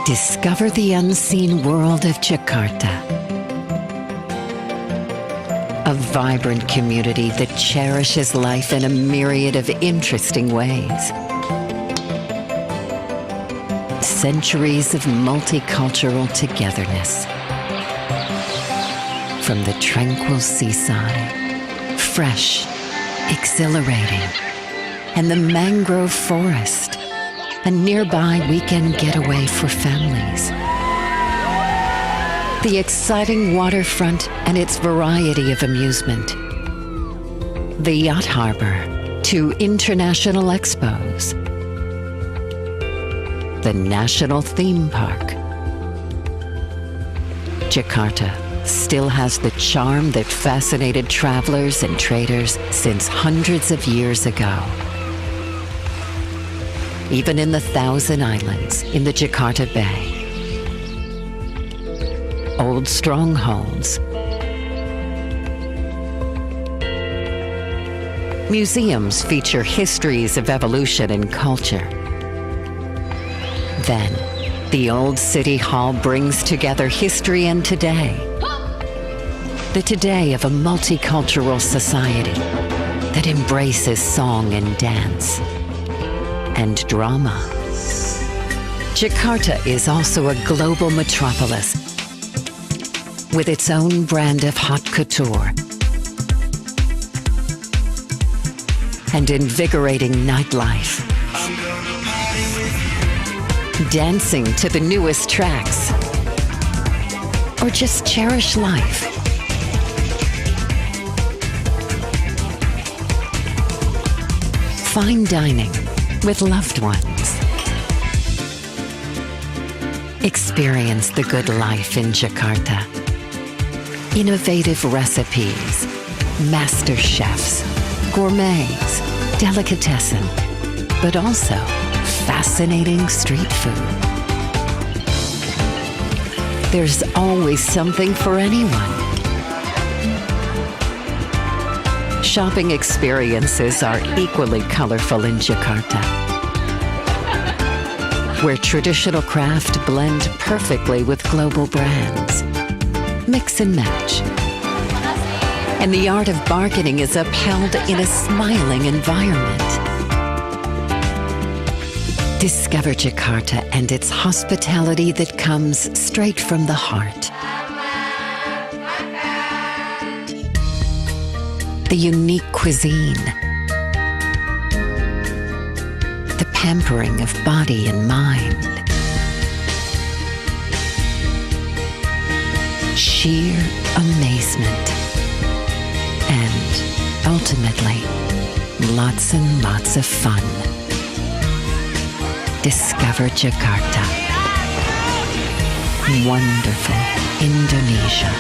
Discover the unseen world of Jakarta. A vibrant community that cherishes life in a myriad of interesting ways. Centuries of multicultural togetherness. From the tranquil seaside, fresh, exhilarating, and the mangrove forest, a nearby weekend getaway for families. The exciting waterfront and its variety of amusement. The yacht harbor, 2 international expos. The National Theme Park. Jakarta still has the charm that fascinated travelers and traders since hundreds of years ago. Even in the Thousand Islands in the Jakarta Bay. Old strongholds. Museums feature histories of evolution and culture. Then, the old city hall brings together history and today. The today of a multicultural society that embraces song and dance and drama. Jakarta is also a global metropolis with its own brand of haute couture and invigorating nightlife. Dancing to the newest tracks, or just cherish life. Fine dining with loved ones. Experience the good life in Jakarta. Innovative recipes, master chefs, gourmets, delicatessen, but also fascinating street food. There's always something for anyone. Shopping experiences are equally colorful in Jakarta, where traditional craft blend perfectly with global brands. Mix and match. And the art of bargaining is upheld in a smiling environment. Discover Jakarta and its hospitality that comes straight from the heart. The unique cuisine. The pampering of body and mind. Sheer amazement. And ultimately, lots and lots of fun. Discover Jakarta. Wonderful Indonesia.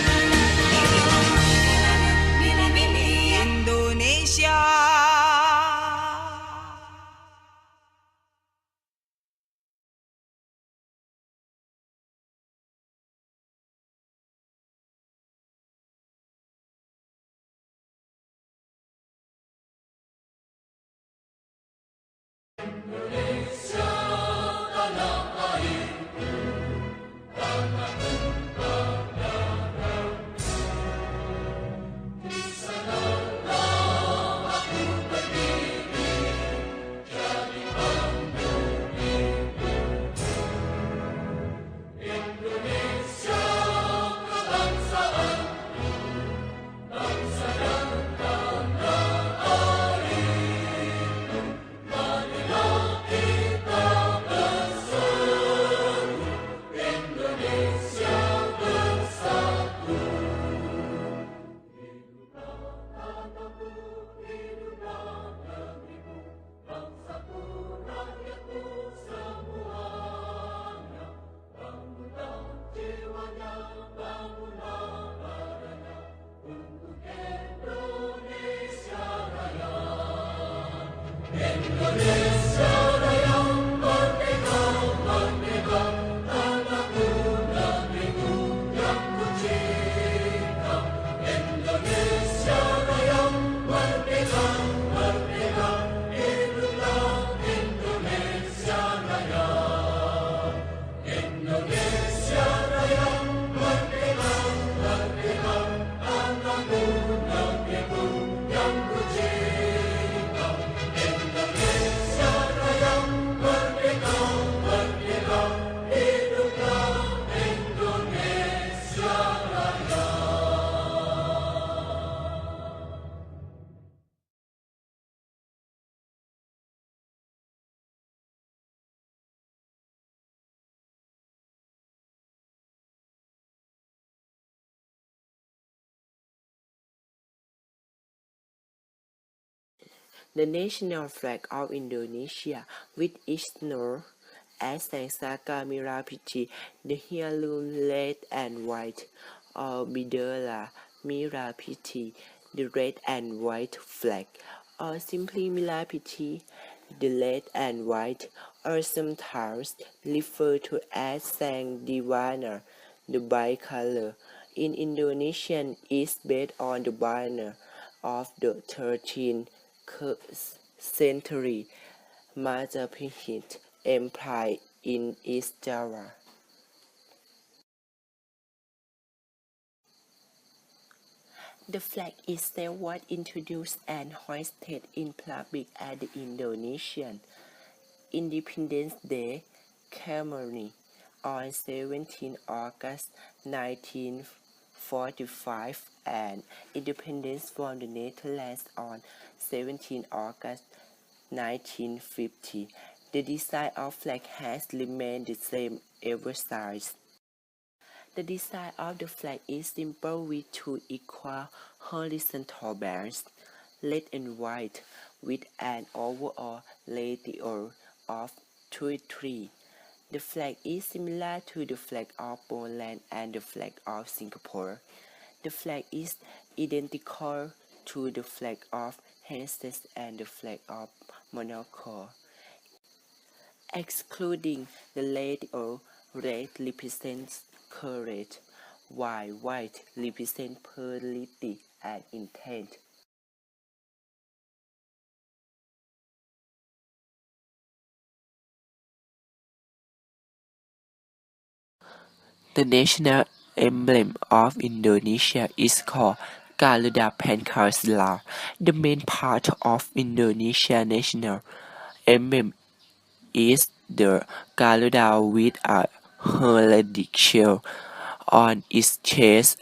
The national flag of Indonesia, with its Nur, Asang Saka Merah-Putih, the heirloom red and white, or Bendera Merah-Putih, the red and white flag, or simply Merah-Putih, the red and white, or sometimes referred to as Sang Diwarna, the bicolor, in Indonesian is based on the banner of the 13th century Majapahit Empire in East Java. The flag itself was introduced and hoisted in public at the Indonesian Independence Day ceremony on 17 August 1945 and Independence from the Netherlands on 17 August 1950. The design of flag has remained the same ever since. The design of the flag is simple with two equal horizontal bands, red and white, with an overall radius of 23. The flag is similar to the flag of Poland and the flag of Singapore. The flag is identical to the flag of Haiti and the flag of Monaco, excluding the radius. Red represents courage, while white represents purity and intent. The national emblem of Indonesia is called Garuda Pancasila. The main part of Indonesia's national emblem is the Garuda with a heraldic shield on its chest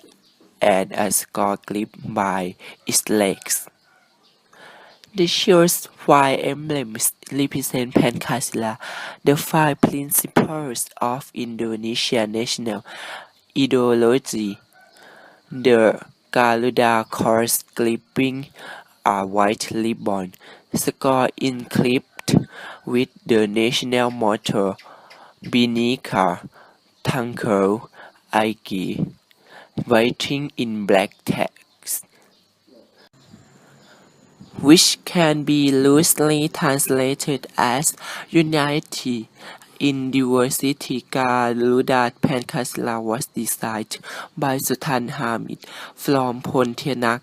and a skull clipped by its legs. The shield's five emblems represent Pancasila, the five principles of Indonesian national ideology. The Garuda cross clipping a white ribbon, skull enclipped with the national motto Bhinneka Tunggal Ika, writing in black text, which can be loosely translated as Unity in Diversity. Garuda Pancasila was designed by Sultan Hamid from Pontianak,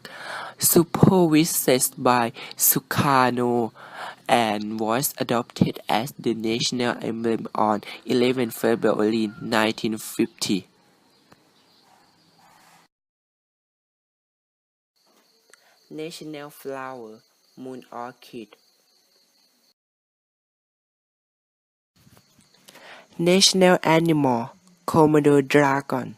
supervised by Sukarno, and was adopted as the national emblem on 11 February 1950. National flower, moon orchid. National animal, Komodo dragon.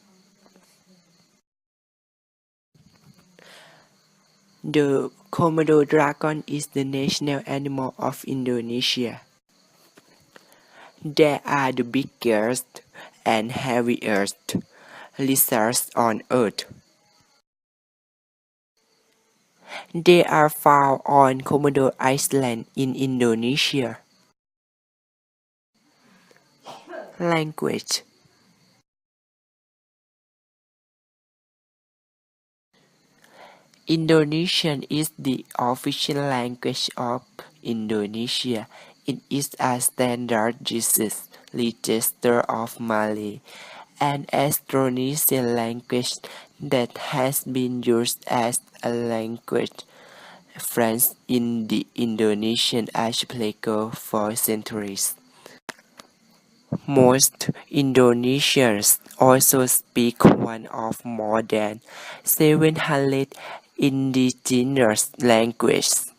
The Komodo dragon is the national animal of Indonesia. They are the biggest and heaviest lizards on Earth. They are found on Komodo Island in Indonesia. Language. Indonesian is the official language of Indonesia. It is a standardized register of Malay, an Austronesian language that has been used as a language French in the Indonesian archipelago for centuries. Most Indonesians also speak one of more than 700 indigenous languages.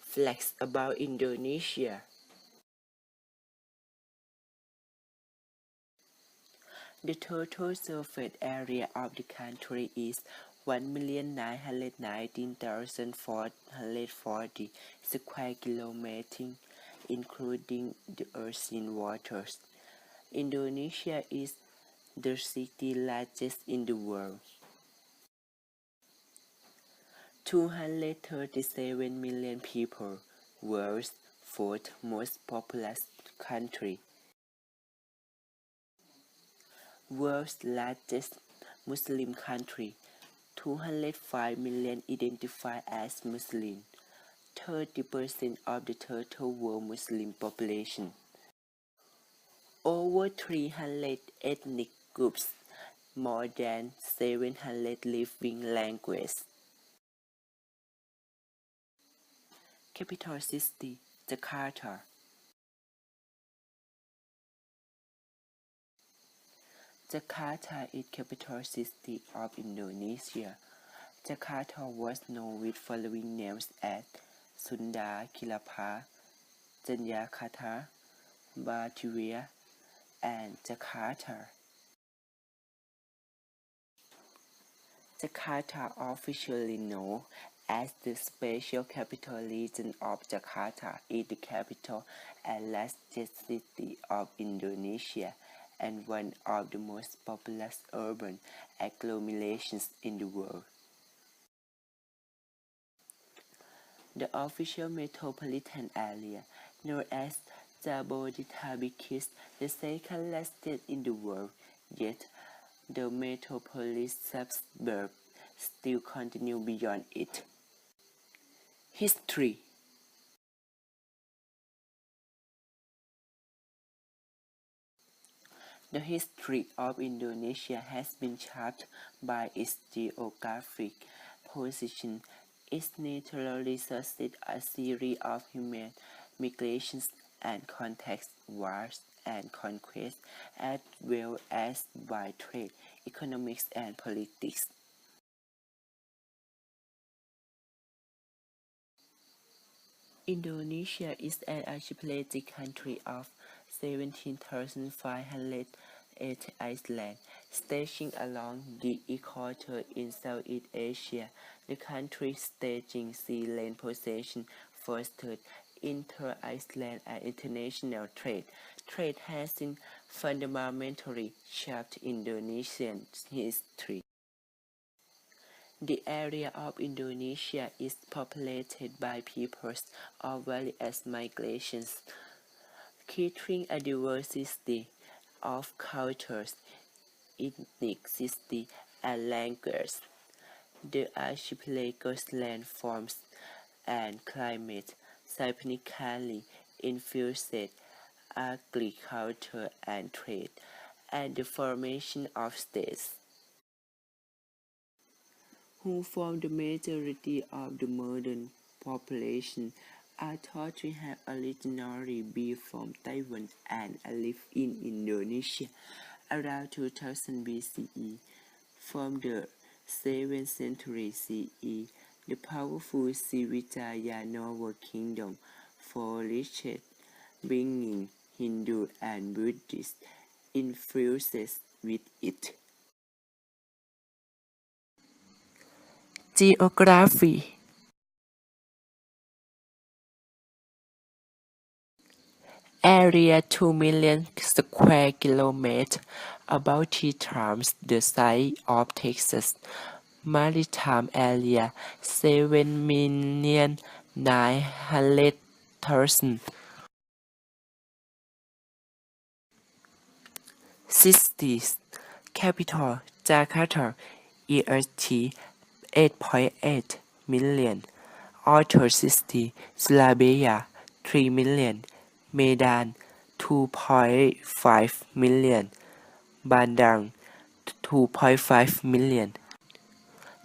Facts about Indonesia. The total surface area of the country is 1,919,440 square kilometers, including the ocean waters. Indonesia is the 60th largest in the world. 237 million people, world's fourth most populous country. World's largest Muslim country, 205 million identify as Muslim, 30% of the total world Muslim population. Over 300 ethnic groups, more than 700 living languages. Capital city, Jakarta. Jakarta is capital city of Indonesia. Jakarta was known with following names as Sunda Kilapa, Jayakarta, Batavia, and Jakarta. Jakarta, officially known as the Special Capital Region of Jakarta, is the capital and largest city of Indonesia and one of the most populous urban agglomerations in the world. The official metropolitan area, known as Jabodetabek, is the second largest in the world, yet the metropolis suburbs still continue beyond it. History. The history of Indonesia has been shaped by its geographic position. Its natural resources, a series of human migrations and context wars and conquests, as well as by trade, economics, and politics. Indonesia is an archipelagic country of 17,580 islands, stretching along the equator in Southeast Asia. The country's staging sea lane possession fostered inter-island and international trade. Trade has fundamentally shaped Indonesian history. The area of Indonesia is populated by peoples of various migrations, catering a diversity of cultures, ethnicity, and languages. The archipelago's landforms and climate significantly influenced agriculture and trade, and the formation of states, who form the majority of the modern population, are thought to have originally been from Taiwan and lived in Indonesia around 2000 BCE. From the 7th century CE, the powerful Sriwijaya Novel Kingdom flourished, bringing Hindu and Buddhist influences with it. Geography. Area 2 million square kilometers, about 3 times the size of Texas. Maritime area 7,900,000. Cities. Capital Jakarta, EST 8.8 million. Outer city Surabaya 3 million. Medan 2.5 million. Bandung 2.5 million.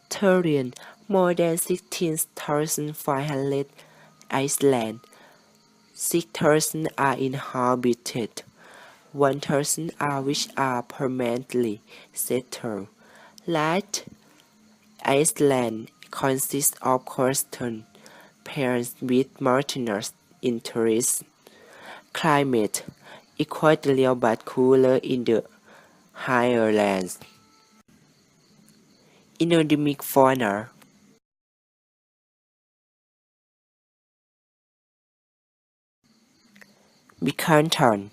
Terrain more than 16,500 islands. 6,000 are inhabited. 1,000 are which are permanently settled. Large island consists of coastal plains with mountainous interests. Climate equatorial but cooler in the higher lands. Endemic fauna. Bikanton.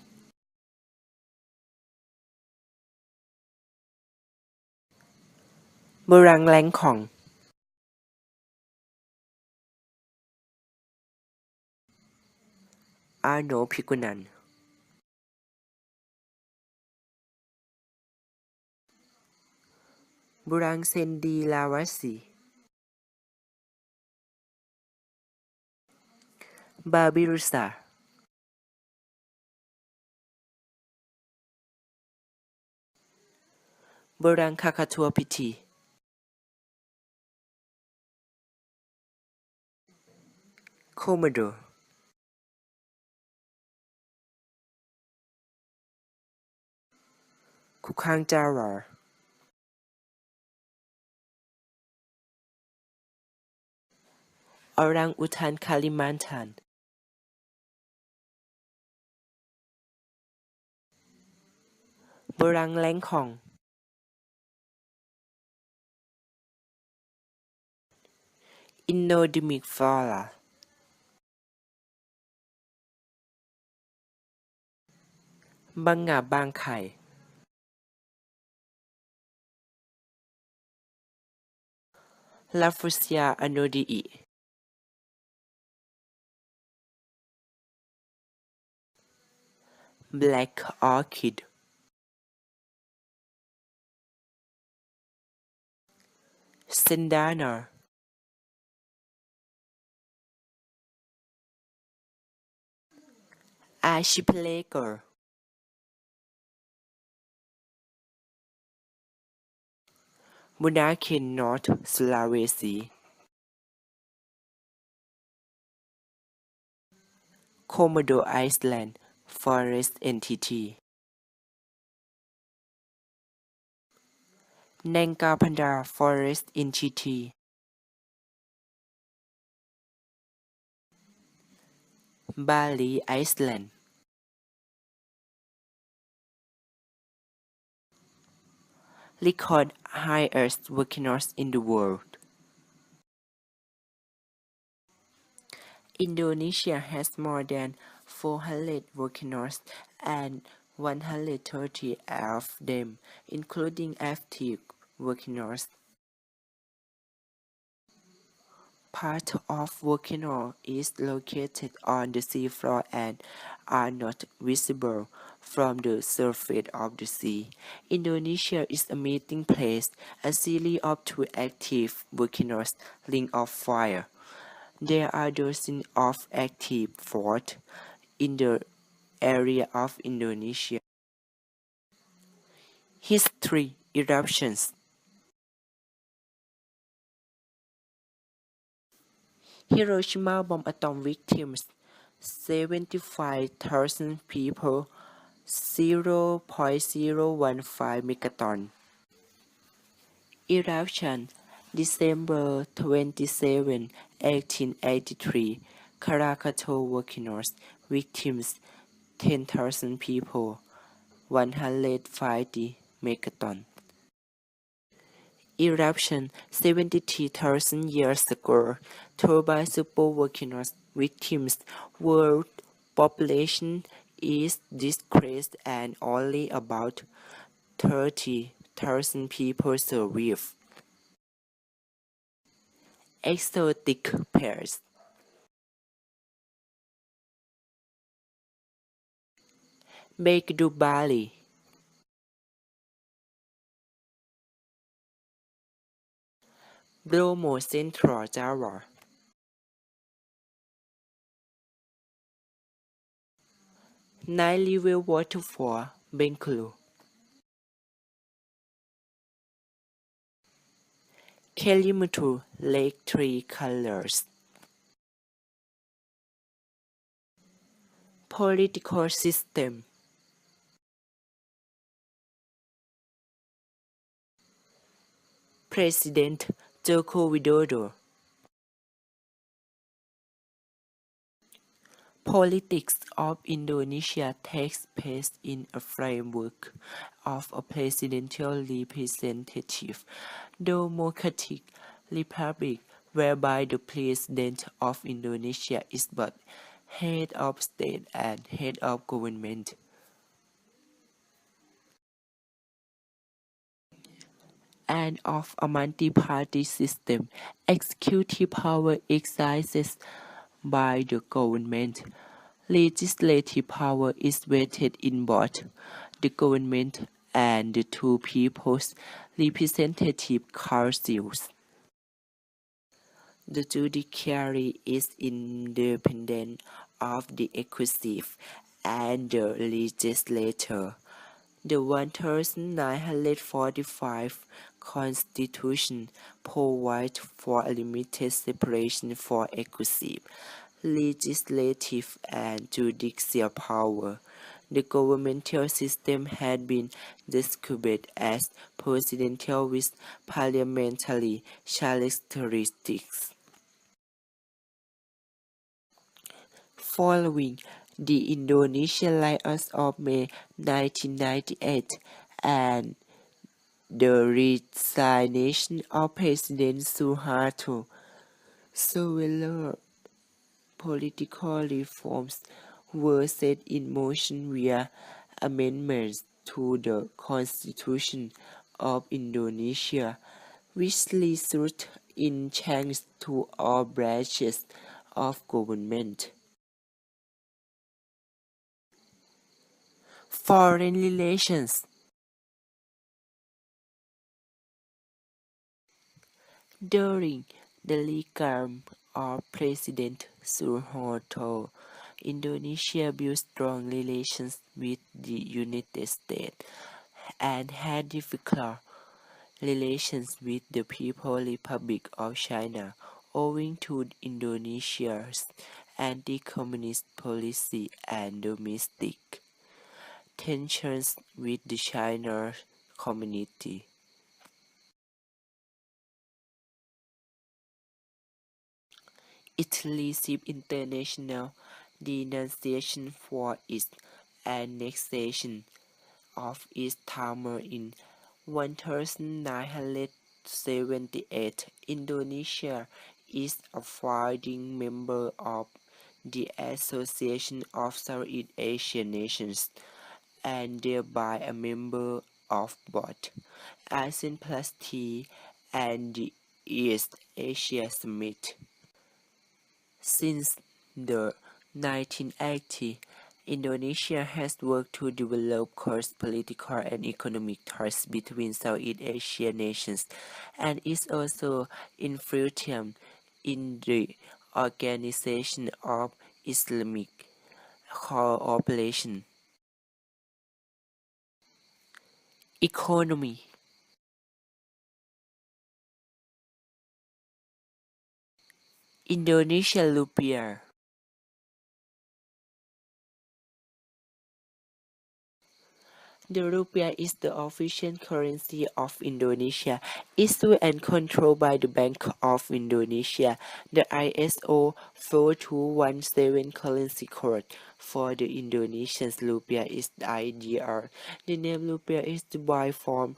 เมืองแหลงของ Arno Pikunan Burang Sendi Lawasi Babirusa Burang Kakatua Piti Komodo Kukang Jawar Orang Utan Kalimantan Burang Lengkong Endemic floraบางงาบางไข่ลาฟูเซียอโนดีอิแบล็กออร์คิดเซนดานาอาชิเพลเกอร์มูนาเคนนอร์ทสลาเวซีโคโมโดไอซ์แลนด์ฟอเรสต์เอนทิตีแนงกาพันดาฟอเรสต์เอนทิตีบาลีไอซ์แลนด์record highest volcanoes in the world. Indonesia has more than 400 volcanoes and 130 of them, including active volcanoes. Part of volcano is located on the seafloor and are not visible from the surface of the sea. Indonesia is a meeting place, a series of two active volcanoes, ring of fire. There are dozens of active faults in the area of Indonesia. History eruptions. Hiroshima bomb atom victims 75,000 people 0.015 megaton. Eruption December 27, 1883 Krakatoa volcanoes victims 10,000 people 150 megaton. Eruption 73,000 years ago Toba supervolcanoes victims world population is decreased and only about 30,000 people survive. Exotic pests. Bagdu Bali Bromo Central Java Nile River Waterfall Bengkulu Kelimutu Lake Tree Colors Political System President Joko Widodo Politics of Indonesia takes place in a framework of a presidential representative democratic republic whereby the President of Indonesia is both head of state and head of government. And of a multi-party system, executive power exercised by the government, Legislative power is vested in both the government and the two people's representative councils. The judiciary is independent of the executive and the legislature. The 1945 Constitution provides for a limited separation for executive, legislative, and judicial power. The governmental system had been described as presidential with parliamentary characteristics. Following the Indonesian riots of May 1998 and the resignation of President Suharto, several political reforms were set in motion via amendments to the Constitution of Indonesia, which resulted in changes to all branches of government. Foreign relations. During the regime of President Suharto, Indonesia built strong relations with the United States and had difficult relations with the People's Republic of China owing to Indonesia's anti-communist policy and domestic tensions with the Chinese community. It received international denunciation for its annexation of East Timor in 1978. Indonesia is a founding member of the Association of Southeast Asian Nations and thereby a member of both ASEAN Plus T and the East Asia Summit. Since the 1980s, Indonesia has worked to develop close political and economic ties between Southeast Asian nations and is also influential in the Organization of Islamic Cooperation. Economy. Indonesia rupiah. The rupiah is the official currency of Indonesia, issued and controlled by the Bank of Indonesia. The ISO 4217 currency code for the Indonesian rupiah is the IDR. The name rupiah is derived from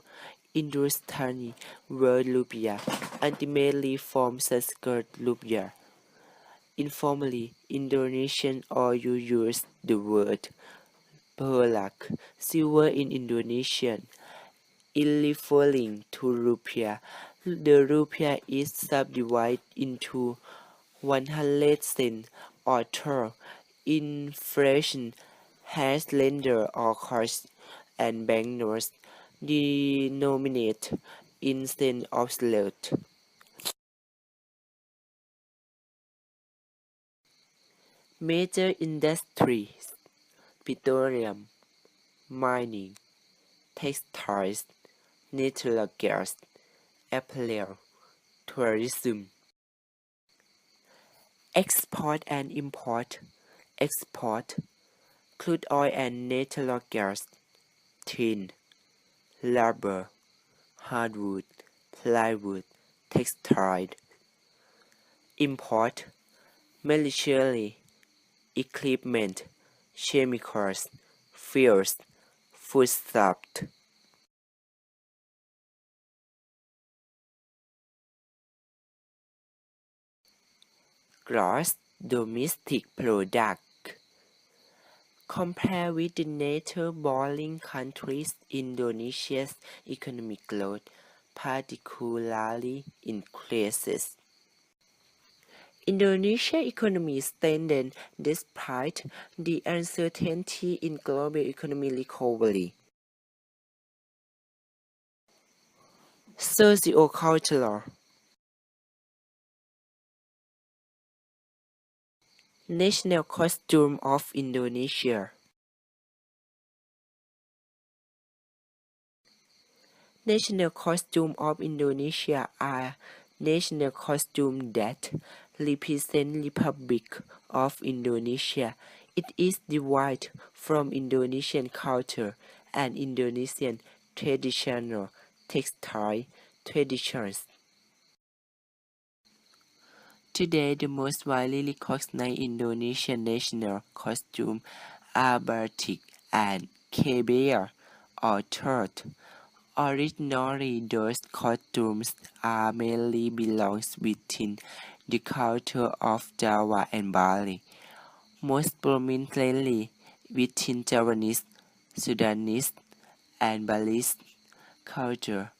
Hindustani word rupiah, ultimately from Sanskrit rupiah. Informally, Indonesian also use the word perak, silver in Indonesian, in referring to rupiah. The rupiah is subdivided into 100 cents or term. Inflation has lender or cash and banknotes denominated in cents of slot. Major industries: petroleum, mining, textiles, natural gas, apparel, tourism. Export and import. Export: crude oil and natural gas, tin, rubber, hardwood, plywood, textile. Import: military equipment, chemicals, fuels, foodstuffs. Gross domestic product. Compared with the neighboring countries, Indonesia's economic growth particularly increases. Indonesia's economy strengthened despite the uncertainty in global economic recovery. Sociocultural National costume of Indonesia. National costume of Indonesia are national costumes that represent Republic of Indonesia. It is derived from Indonesian culture and Indonesian traditional textile traditions. Today, the most widely recognized Indonesian national costumes are batik and kebaya or third. Originally, those costumes are mainly belongs within the culture of Java and Bali, most prominently within Javanese, Sudanese, and Balinese culture.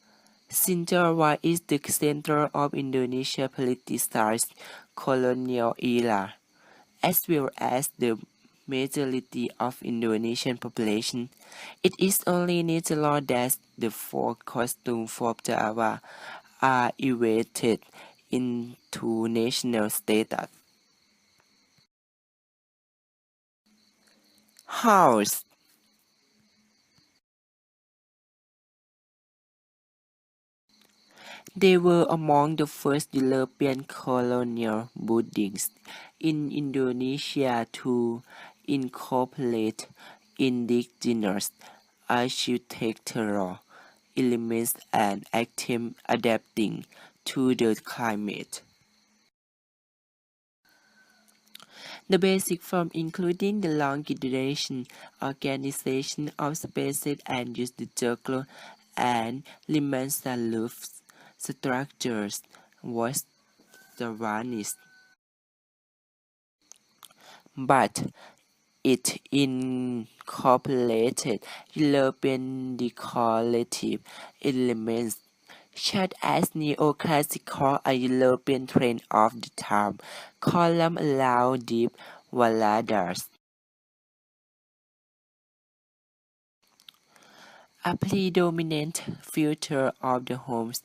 Since Java is the center of Indonesia's politicized colonial era, as well as the majority of Indonesian population, it is only natural that the folk costumes for Java are elevated into national status. House They were among the first European colonial buildings in Indonesia to incorporate indigenous architectural elements and active adapting to the climate. The basic form including the long duration organization of spaces and use the circle and limits and roofs structures was Javanese, but it incorporated European decorative elements such as neoclassical, a European trend of the time. Columns allow deep verandas. A predominant feature of the homes,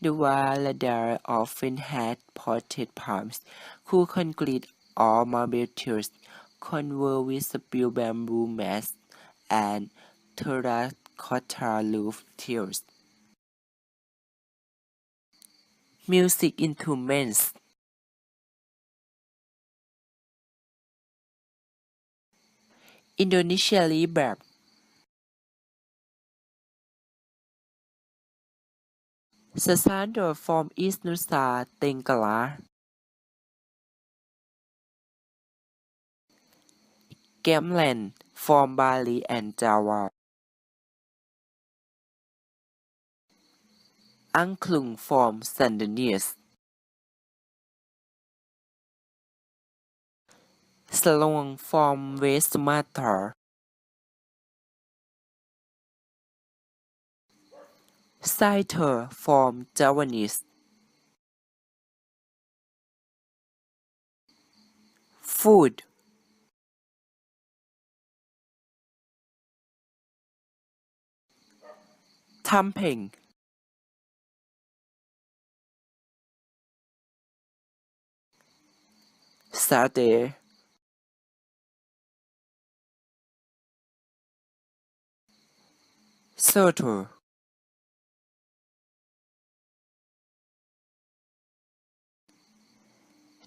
the veranda often had potted palms, cool concrete or marble tiles, covered with split bamboo mats, and terracotta roof tiles. Music instruments. Indonesia Rebab Sasando from East Nusa Tenggara. Gamelan from Bali and Java. Angklung from Sundanese. Selong from West Sumatra. Cider from Javanese. Food. Tumpeng. Satay. Soto.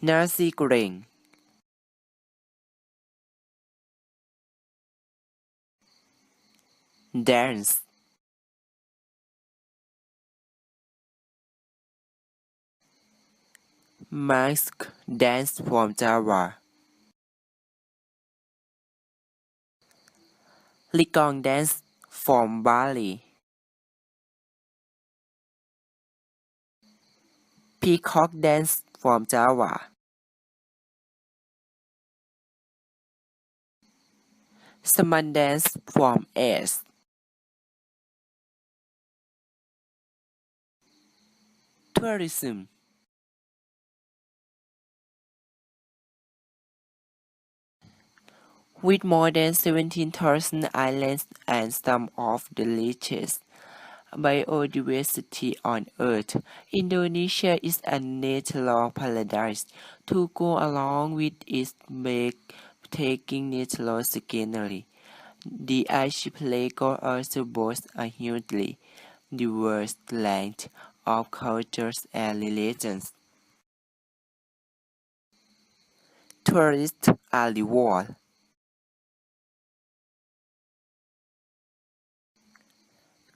Nasi goreng. Dance. Mask dance from Java. Ligong dance from Bali. Peacock dance from Java. Saman dance from Aceh. Tourism. With more than 17,000 islands and some of the richest biodiversity on Earth, Indonesia is a natural paradise to go along with its breathtaking natural scenery. The archipelago also boasts a hugely diverse range of cultures and religions. Tourists are rewarded.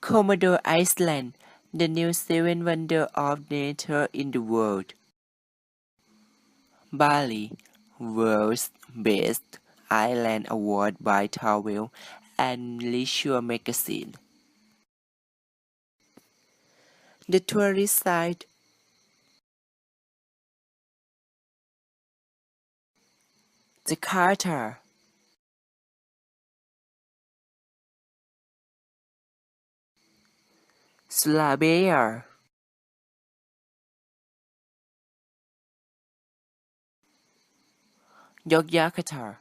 Komodo Island, the new seventh wonder of nature in the world. Bali, world's best island award by Travel and Leisure magazine. The tourist site. Jakarta. Surabaya. Yogyakarta.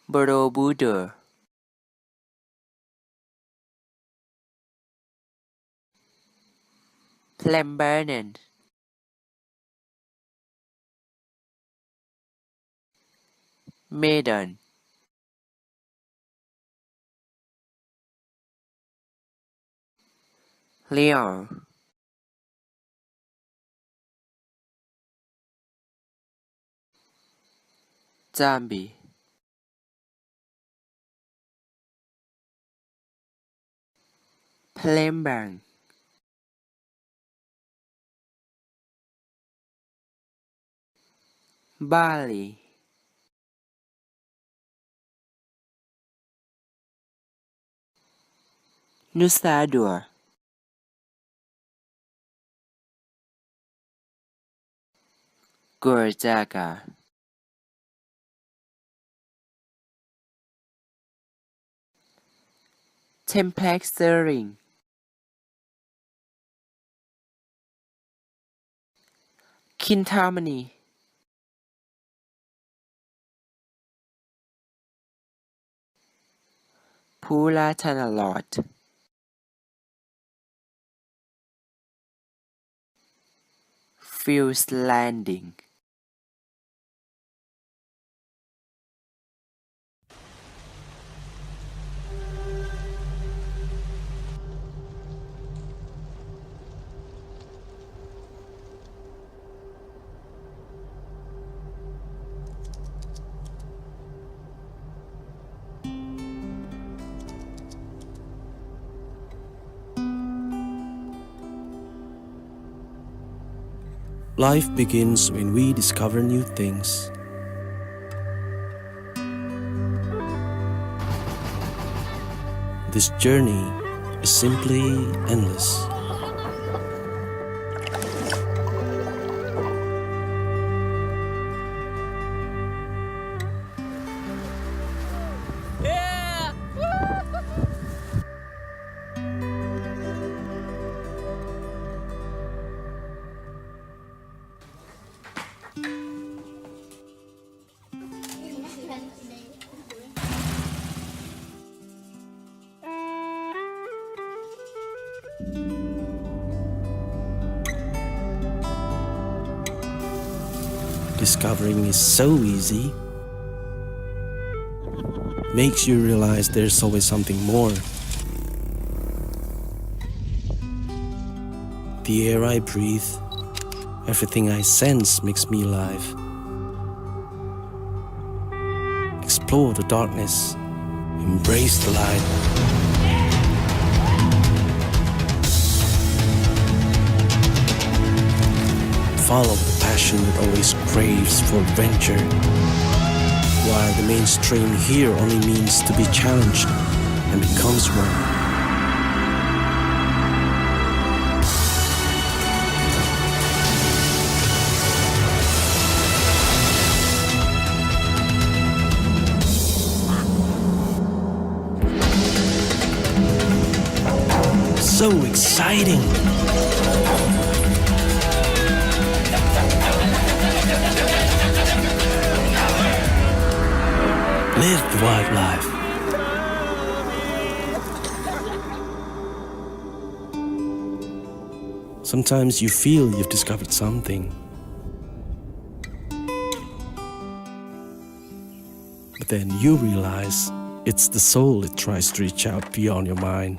Borobudur. Plambanan. Medan. Leon. Jambi. Palembang. Bali. Nusa Dua. Gorjaga. Templek Sering. Kintamani. Pula Tanalot. Fields Landing. Life begins when we discover new things. This journey is simply endless. Discovering is so easy. Makes you realize there's always something more. The air I breathe, everything I sense makes me alive. Explore the darkness, embrace the light. Follow the passion that always craves for adventure. While the mainstream here only means to be challenged and becomes one. So exciting! Live the wild life. Sometimes you feel you've discovered something. But then you realize it's the soul that tries to reach out beyond your mind.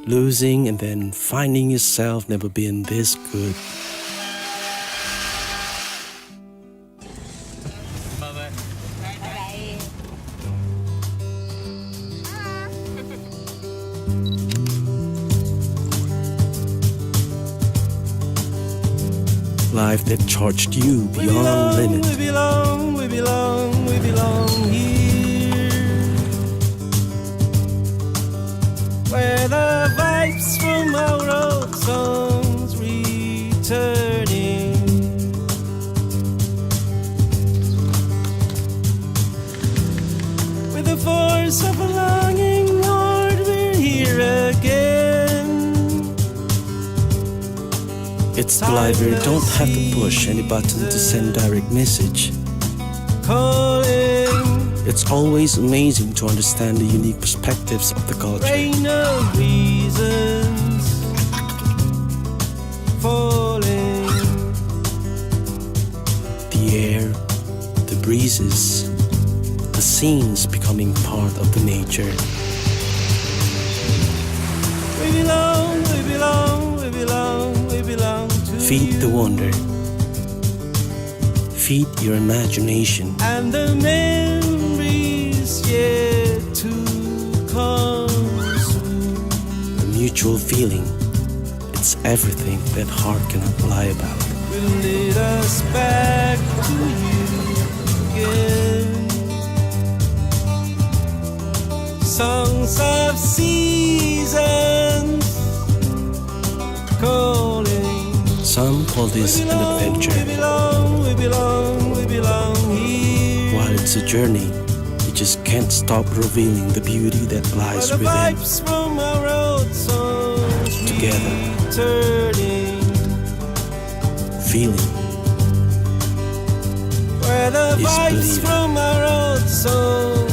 Losing and then finding yourself never been this good. Life that charged you beyond limit. We belong here, where the vibes from our old songs returning. With the force of a longing heart, we're here again. It's the life where you don't have to push any button to send direct message. Calling, It's always amazing to understand the unique perspectives of the culture. rain of reasons falling. The air, the breezes, the scenes becoming part of the nature. We belong, we belong, we belong, we belong to Feed you. the wonder. Feed your imagination. And the memories yet to come soon. A mutual feeling. It's everything that heart cannot lie about. Will lead us back to you again. Songs of seasons calling. Some call this an adventure. We belong, we belong, we belong here. While it's a journey, you just can't stop revealing the beauty that lies Where the within. vibes from our old songs Together. returning. Feeling Where the is vibes believing. from our old songs